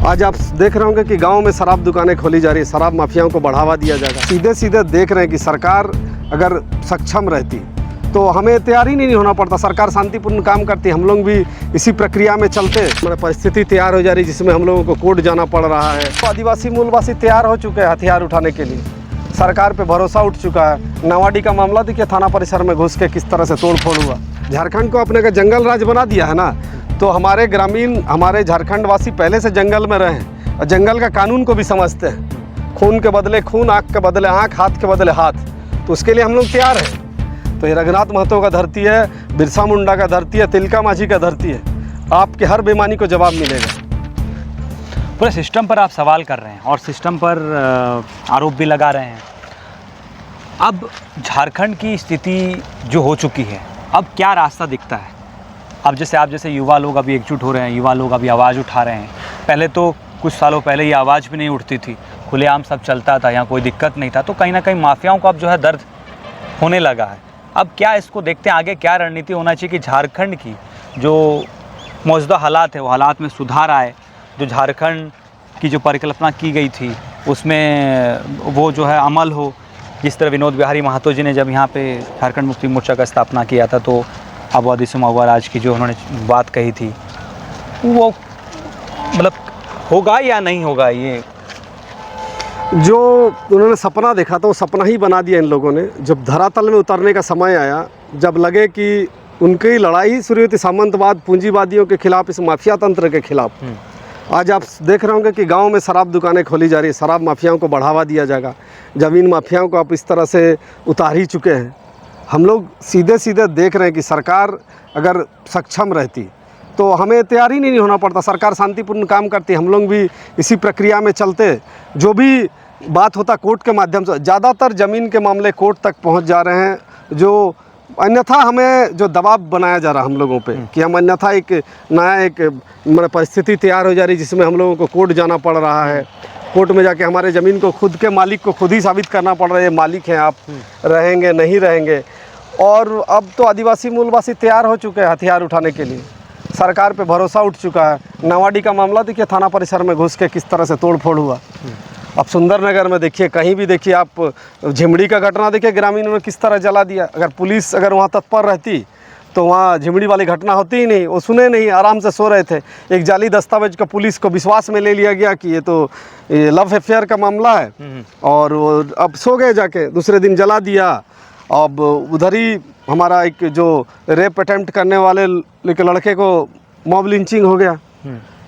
आज आप देख रहे होंगे कि गांव में शराब दुकानें खोली जा रही है, शराब माफियाओं को बढ़ावा दिया जाएगा। सीधे सीधे देख रहे हैं कि सरकार अगर सक्षम रहती तो हमें तैयार ही नहीं होना पड़ता। सरकार शांतिपूर्ण काम करती, हम लोग भी इसी प्रक्रिया में चलते। परिस्थिति तैयार हो जा रही जिसमें हम लोगों को कोर्ट जाना पड़ रहा है। तो आदिवासी मूलवासी तैयार हो चुके हैं हथियार उठाने के लिए, सरकार पे भरोसा उठ चुका है। नवाडी का मामला देखिए, थाना परिसर में घुस के किस तरह से तोड़ फोड़ हुआ। झारखंड को अपने का जंगल राज बना दिया है ना, तो हमारे ग्रामीण, हमारे झारखंड वासी पहले से जंगल में रहे और जंगल का कानून को भी समझते हैं। खून के बदले खून, आँख के बदले आँख, हाथ के बदले हाथ, तो उसके लिए हम लोग तैयार हैं। तो ये रघुनाथ महतो का धरती है, बिरसा मुंडा का धरती है, तिलका माझी का धरती है। आपके हर बेईमानी को जवाब मिलेगा। पूरे सिस्टम पर आप सवाल कर रहे हैं और सिस्टम पर आरोप भी लगा रहे हैं। अब झारखंड की स्थिति जो हो चुकी है, अब क्या रास्ता दिखता है? अब जैसे आप जैसे युवा लोग अभी एकजुट हो रहे हैं, युवा लोग अभी आवाज़ उठा रहे हैं। पहले तो कुछ सालों पहले ये आवाज़ भी नहीं उठती थी, खुलेआम सब चलता था, यहाँ कोई दिक्कत नहीं था। तो कहीं ना कहीं माफियाओं को अब जो है दर्द होने लगा है। अब क्या इसको देखते हैं आगे क्या रणनीति होना चाहिए कि झारखंड की जो मौजूदा हालात है वो हालात में सुधार आए, जो झारखंड की जो परिकल्पना की गई थी उसमें वो जो है अमल हो। जिस तरह विनोद बिहारी महतो जी ने जब यहाँ पे झारखंड मुक्ति मोर्चा का स्थापना किया था, तो आबादी से महुआराज की जो उन्होंने बात कही थी, वो मतलब होगा या नहीं होगा? ये जो उन्होंने सपना देखा था वो सपना ही बना दिया इन लोगों ने। जब धरातल में उतरने का समय आया, जब लगे कि उनकी लड़ाई शुरू हुई थी सामंतवाद पूंजीवादियों के खिलाफ, इस माफिया तंत्र के खिलाफ। आज आप देख रहे होंगे कि गांव में शराब दुकानें खोली जा रही है, शराब माफियाओं को बढ़ावा दिया जाएगा। ज़मीन माफियाओं को आप इस तरह से उतार ही चुके हैं। हम लोग सीधे सीधे देख रहे हैं कि सरकार अगर सक्षम रहती तो हमें तैयार ही नहीं होना पड़ता। सरकार शांतिपूर्ण काम करती, हम लोग भी इसी प्रक्रिया में चलते। जो भी बात होता कोर्ट के माध्यम से, ज़्यादातर ज़मीन के मामले कोर्ट तक पहुंच जा रहे हैं। जो अन्यथा हमें जो दबाव बनाया जा रहा हम लोगों पे कि हम अन्यथा एक नया एक मतलब परिस्थिति तैयार हो जा रही जिसमें हम लोगों को कोर्ट जाना पड़ रहा है। कोर्ट में जाके हमारे ज़मीन को खुद के मालिक को खुद ही साबित करना पड़ रहा है, मालिक हैं आप, रहेंगे नहीं रहेंगे। और अब तो आदिवासी मूलवासी तैयार हो चुके हैं हथियार उठाने के लिए, सरकार पे भरोसा उठ चुका है। नवाडी का मामला देखिए, थाना परिसर में घुस के किस तरह से तोड़ फोड़ हुआ। अब सुंदरनगर में देखिए, कहीं भी देखिए आप, झिमड़ी का घटना देखिए, ग्रामीणों ने किस तरह जला दिया। अगर पुलिस अगर वहाँ तत्पर रहती तो वहाँ झिमड़ी वाली घटना होती ही नहीं। वो सुने नहीं, आराम से सो रहे थे। एक जाली दस्तावेज का पुलिस को विश्वास में ले लिया गया कि ये तो लव अफेयर का मामला है, और वो अब सो गए जाके, दूसरे दिन जला दिया। अब उधर ही हमारा एक जो रेप अटेम्प्ट करने वाले लड़के को मॉब लिंचिंग हो गया।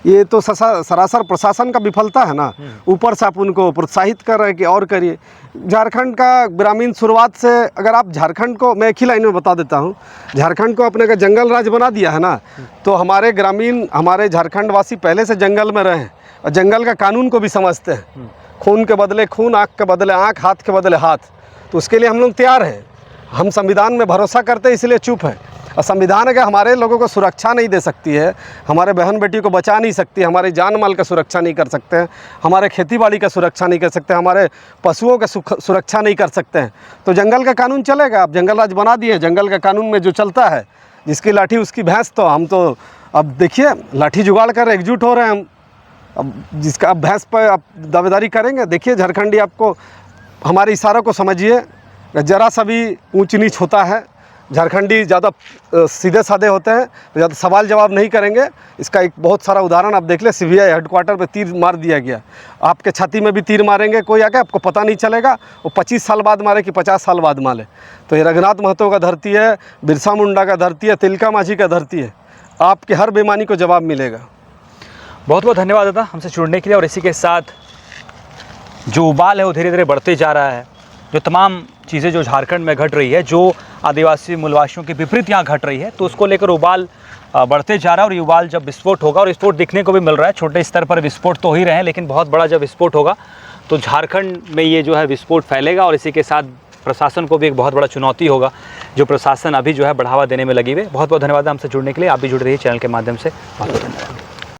ये तो सरासर प्रशासन का विफलता है ना। ऊपर से आप उनको प्रोत्साहित कर रहे हैं कि और करिए। झारखंड का ग्रामीण शुरुआत से, अगर आप झारखंड को, मैं एक ही लाइन में बता देता हूँ, झारखंड को अपने का जंगल राज बना दिया है ना, तो हमारे ग्रामीण, हमारे झारखंड वासी पहले से जंगल में रहे हैं और जंगल का कानून को भी समझते हैं। खून के बदले खून, आँख के बदले आँख, हाथ के बदले हाथ, तो उसके लिए हम लोग तैयार हैं। हम संविधान में भरोसा करते हैं, इसलिए चुप है। और संविधान अगर हमारे लोगों को सुरक्षा नहीं दे सकती है, हमारे बहन बेटी को बचा नहीं सकती, हमारे जान माल का सुरक्षा नहीं कर सकते हैं, हमारे खेती बाड़ी का सुरक्षा नहीं कर सकते, हमारे पशुओं का सुरक्षा नहीं कर सकते हैं, तो जंगल का कानून चलेगा? आप जंगल राज बना दिए। जंगल का कानून में जो चलता है, जिसकी लाठी उसकी भैंस। तो हम तो अब देखिए लाठी जुगाड़ कर एकजुट हो रहे हैं हम। अब जिसका अब भैंस पर आप दावेदारी करेंगे। देखिए झारखंडी, आपको हमारे इशारों को समझिए, ज़रा सा भी ऊंच नीच होता है, झारखंडी ज़्यादा सीधे साधे होते हैं, ज़्यादा सवाल जवाब नहीं करेंगे। इसका एक बहुत सारा उदाहरण आप देख ले। सीबीआई हेडक्वार्टर पे तीर मार दिया गया, आपके छाती में भी तीर मारेंगे कोई आके, आपको पता नहीं चलेगा। वो 25 साल बाद मारे कि 50 साल बाद मारे। तो ये रघुनाथ महतो का धरती है, बिरसा मुंडा का धरती है, तिलका माझी का धरती है। आपके हर बेईमानी को जवाब मिलेगा। बहुत बहुत धन्यवाद दादा हमसे जुड़ने के लिए। और इसी के साथ जो उबाल है वो धीरे धीरे बढ़ते जा रहा है। जो तमाम चीज़ें जो झारखंड में घट रही है, जो आदिवासी मूलवासियों की विपरीत यहाँ घट रही है, तो उसको लेकर उबाल बढ़ते जा रहा है। और ये उबाल जब विस्फोट होगा, और विस्फोट दिखने को भी मिल रहा है, छोटे स्तर पर विस्फोट तो हो ही रहे हैं, लेकिन बहुत बड़ा जब विस्फोट होगा तो झारखंड में ये जो है विस्फोट फैलेगा। और इसी के साथ प्रशासन को भी एक बहुत बड़ा चुनौती होगा, जो प्रशासन अभी जो है बढ़ावा देने में लगी हुई है। बहुत बहुत धन्यवाद हमसे जुड़ने के लिए। आप भी जुड़ रही है चैनल के माध्यम से। बहुत बहुत धन्यवाद।